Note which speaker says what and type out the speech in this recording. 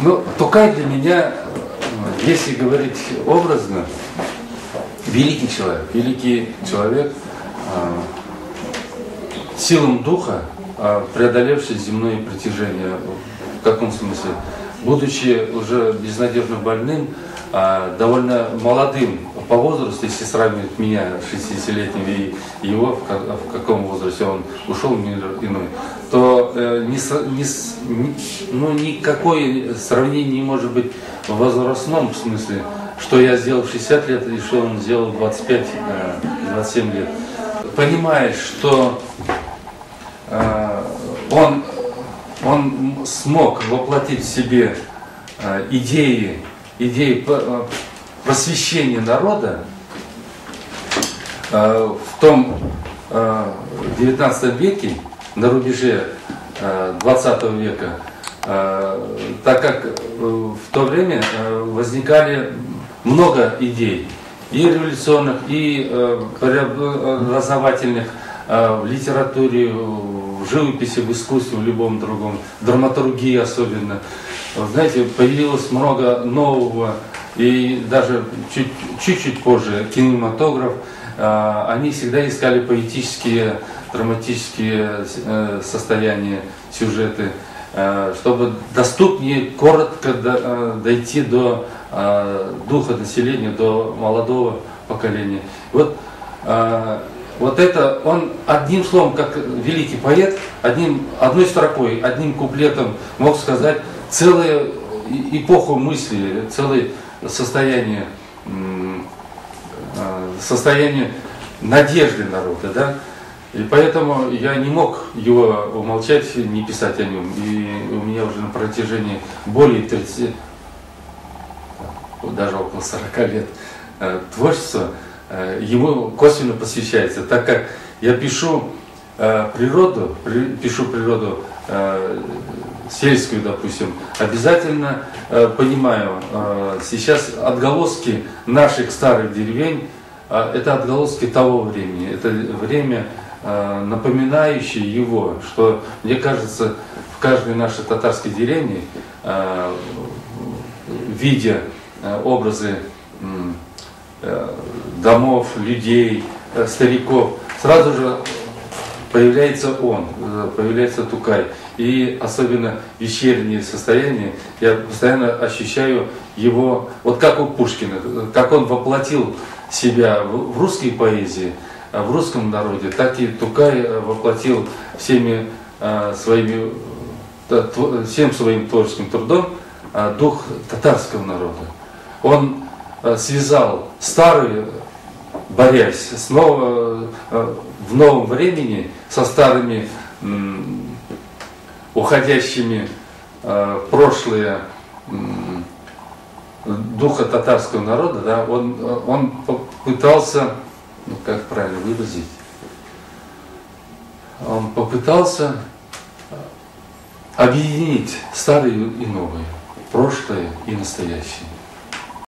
Speaker 1: Ну, Тукай для меня, если говорить образно, великий человек, силам духа, преодолевший земное притяжение. В каком смысле? Будучи уже безнадежно больным, довольно молодым по возрасту, если сравнивать меня, 60-летнего, и его, в каком возрасте он ушел в мир иной, то никакое сравнение не может быть в возрастном смысле, что я сделал в 60 лет и что он сделал в 25-27 лет. Понимаешь, что он смог воплотить в себе идеи просвещения народа в том 19 веке, на рубеже 20 века, так как в то время возникали много идей, и революционных, и преобразовательных в литературе, в живописи, в искусстве, в любом другом, в драматургии особенно. Знаете, появилось много нового, и даже чуть-чуть позже кинематограф, они всегда искали поэтические, драматические состояния, сюжеты, чтобы доступнее, коротко дойти до духа населения, до молодого поколения. Вот это он одним словом, как великий поэт, одной строкой, одним куплетом мог сказать целую эпоху мысли, целое состояние надежды народа, да? И поэтому я не мог его умолчать, не писать о нем. И у меня уже на протяжении более 30, даже около 40 лет творчества ему косвенно посвящается, так как я пишу природу, сельскую, допустим, обязательно понимаю, сейчас отголоски наших старых деревень, это отголоски того времени, это время, напоминающее его, что, мне кажется, в каждой нашей татарской деревне, видя образы домов, людей, стариков, сразу же появляется он, появляется Тукай. И особенно вечернее состояние, я постоянно ощущаю его, вот как у Пушкина, как он воплотил себя в русской поэзии, в русском народе, так и Тукай воплотил всем своим творческим трудом дух татарского народа. Он связал старые, борясь снова в новом времени со старыми уходящими в прошлое духа татарского народа, да, он попытался, как правильно выразить, он попытался объединить старое и новое, прошлое и настоящее.